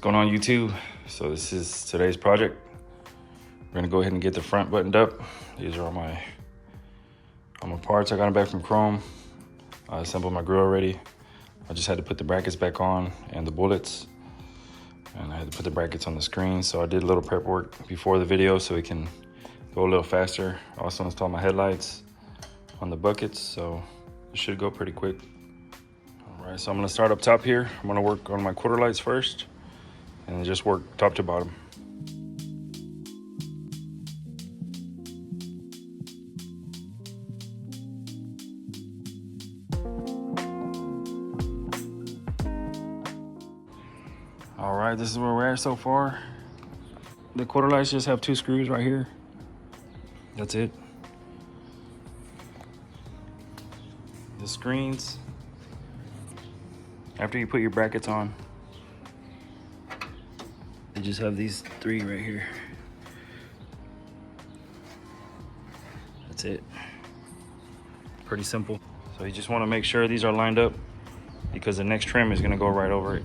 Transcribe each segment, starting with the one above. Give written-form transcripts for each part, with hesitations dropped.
What's going on, YouTube? So this is today's project. We're gonna go ahead and get the front buttoned up. These are all my parts I got them back from Chrome. I assembled my grill already. I just had to put the brackets back on and the bullets, and I had to put the brackets on the screen. So I did a little prep work before the video so it can go a little faster. I also installed my headlights on the buckets, so it should go pretty quick. All right, so I'm gonna start up top here. I'm gonna work on my quarter lights first and just work top to bottom. All right, this is where we're at so far. The quarter lights just have 2 screws right here. That's it. The screens, after you put your brackets on, you just have these 3 right here. That's it. Pretty simple. So you just want to make sure these are lined up because the next trim is going to go right over it.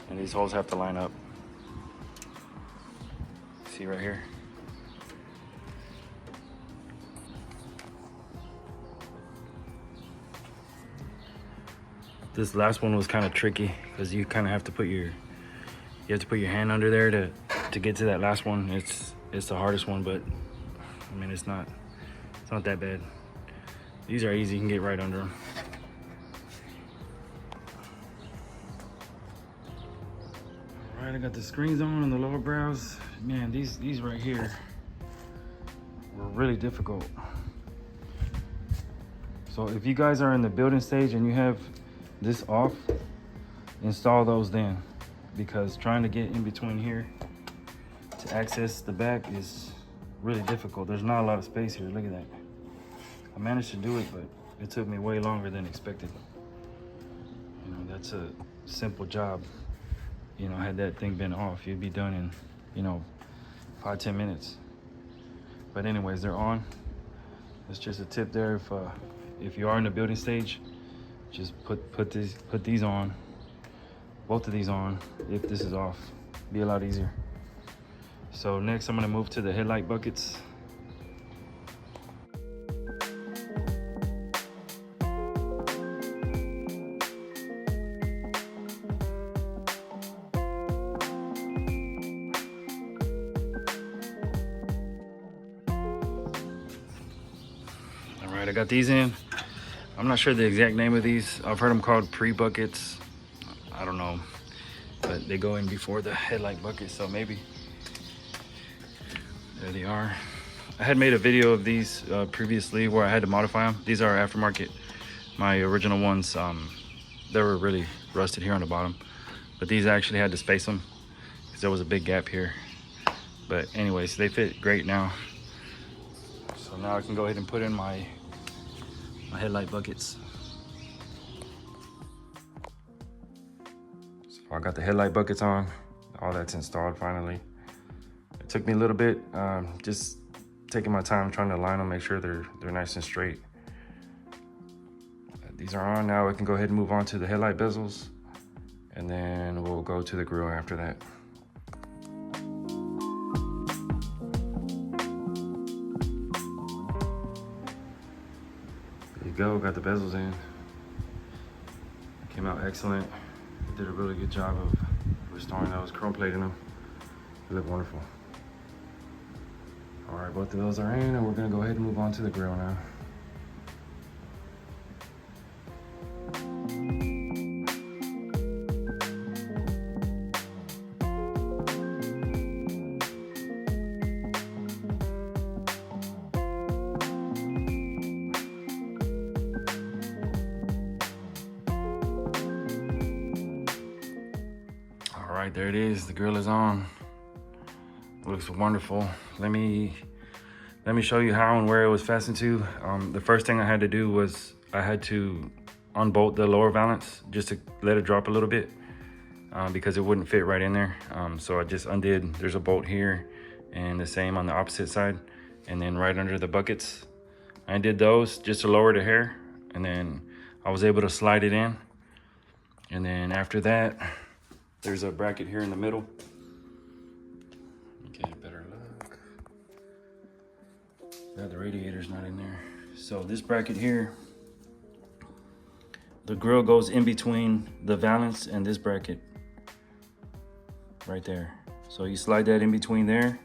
And these holes have to line up. See right here? This last one was kind of tricky because you kind of have to put your hand under there to get to that last one. It's the hardest one, but I mean it's not that bad. These are easy, you can get right under them. All right, I got the screens on and the lower brows. Man, these right here were really difficult. So if you guys are in the building stage and you have this off, install those then, because trying to get in between here to access the back is really difficult. There's not a lot of space here. Look at that. I managed to do it, but it took me way longer than expected. You know, that's a simple job. You know, had that thing been off, you'd be done in, you know, 5-10 minutes. But anyways, they're on. It's just a tip there. If you are in the building stage, just put these on, both of these on. If this is off, be a lot easier. So next, I'm gonna move to the headlight buckets. All right, I got these in. I'm not sure the exact name of these. I've heard them called pre-buckets. I don't know, but they go in before the headlight bucket, so maybe. There they are. I had made a video of these previously where I had to modify them. These are aftermarket. My original ones, they were really rusted here on the bottom, but these I actually had to space them because there was a big gap here. But anyways, they fit great now. So now I can go ahead and put in my headlight buckets. So I got the headlight buckets on. All that's installed finally. It took me a little bit, just taking my time trying to line them, make sure they're nice and straight. These are on now. I can go ahead and move on to the headlight bezels, and then we'll go to the grill after that. Go, got the bezels in. Came out excellent. Did a really good job of restoring those, chrome plating them. They look wonderful. All right, both of those are in, and we're gonna go ahead and move on to the grill now. All right, there it is. The grill is on. Looks wonderful. Let me show you how and where it was fastened to. The first thing I had to do was I had to unbolt the lower valance just to let it drop a little bit because it wouldn't fit right in there. So I just undid. There's a bolt here and the same on the opposite side, and then right under the buckets. I undid those just to lower the hair, and then I was able to slide it in. And then after that, There's a bracket here in the middle. Get a better look. Yeah, the radiator's not in there. So this bracket here, the grill goes in between the valance and this bracket right there. So you slide that in between there.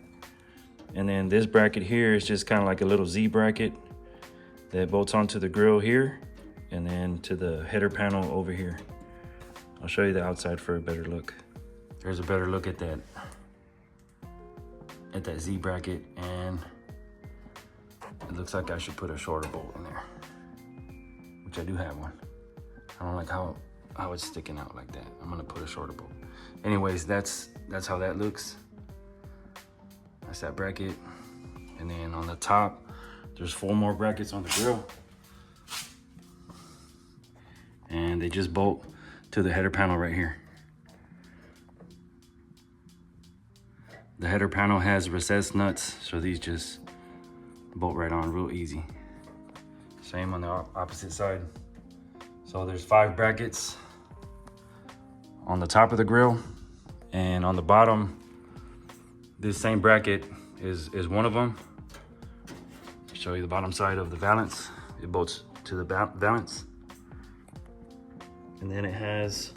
And then this bracket here is just kind of like a little Z bracket that bolts onto the grill here and then to the header panel over here. I'll show you the outside for a better look. There's a better look at that Z bracket, and it looks like I should put a shorter bolt in there, which I do have one. I don't like how it's sticking out like that. I'm gonna put a shorter bolt. Anyways, that's how that looks. That's that bracket. And then on the top, there's 4 more brackets on the grill. And they just bolt to the header panel right here. The header panel has recessed nuts, so these just bolt right on real easy. Same on the opposite side. So there's 5 brackets on the top of the grill, and on the bottom, this same bracket is one of them. Show you the bottom side of the valance. It bolts to the valance. And then it has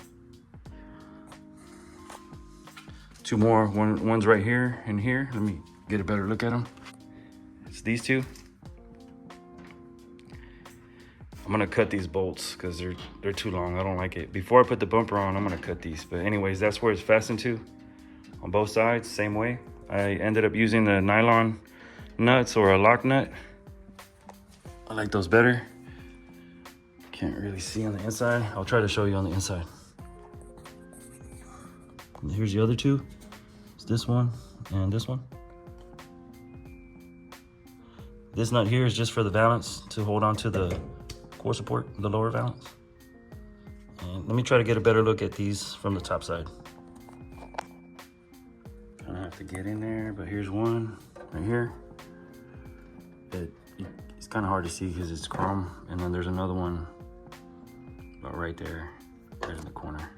2 more, one's right here and here. Let me get a better look at them. It's these 2. I'm gonna cut these bolts because they're too long. I don't like it. Before I put the bumper on, I'm gonna cut these. But anyways, that's where it's fastened to on both sides, same way. I ended up using the nylon nuts or a lock nut. I like those better. Can't really see on the inside. I'll try to show you on the inside. And here's the other 2. It's this one and this one. This nut here is just for the valance to hold on to the core support, the lower valance. And let me try to get a better look at these from the top side. I don't have to get in there, but here's one right here. It's kind of hard to see because it's chrome. And then there's another one about right there, right in the corner.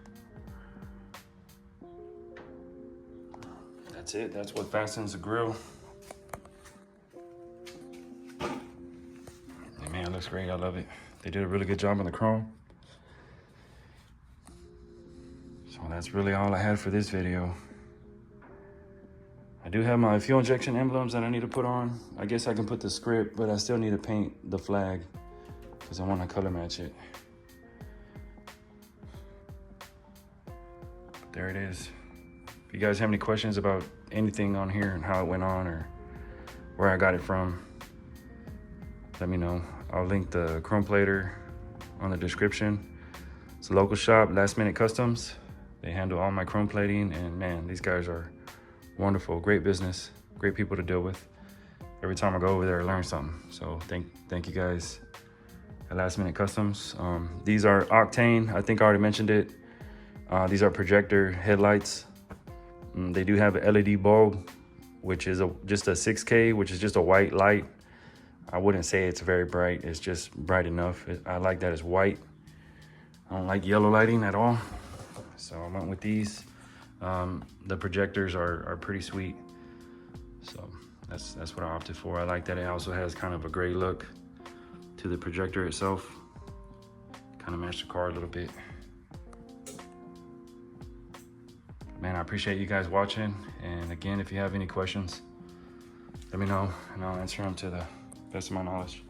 That's it. That's what fastens the grill. And man, it looks great. I love it. They did a really good job on the chrome. So that's really all I had for this video. I do have my fuel injection emblems that I need to put on. I guess I can put the script, but I still need to paint the flag because I want to color match it. But there it is. If you guys have any questions about anything on here and how it went on or where I got it from, let me know. I'll link the chrome plater on the description. It's a local shop, Last Minute Customs. They handle all my chrome plating, and man, these guys are wonderful, great business, great people to deal with. Every time I go over there, I learn something. So thank you guys at Last Minute Customs. These are octane. I think I already mentioned it. These are projector headlights. They do have an LED bulb, which is just a 6K, which is just a white light. I wouldn't say it's very bright. It's just bright enough. I like that it's white. I don't like yellow lighting at all. So I went with these. The projectors are pretty sweet. So that's what I opted for. I like that it also has kind of a gray look to the projector itself. Kind of matched the car a little bit. Man, I appreciate you guys watching. And again, if you have any questions, let me know and I'll answer them to the best of my knowledge.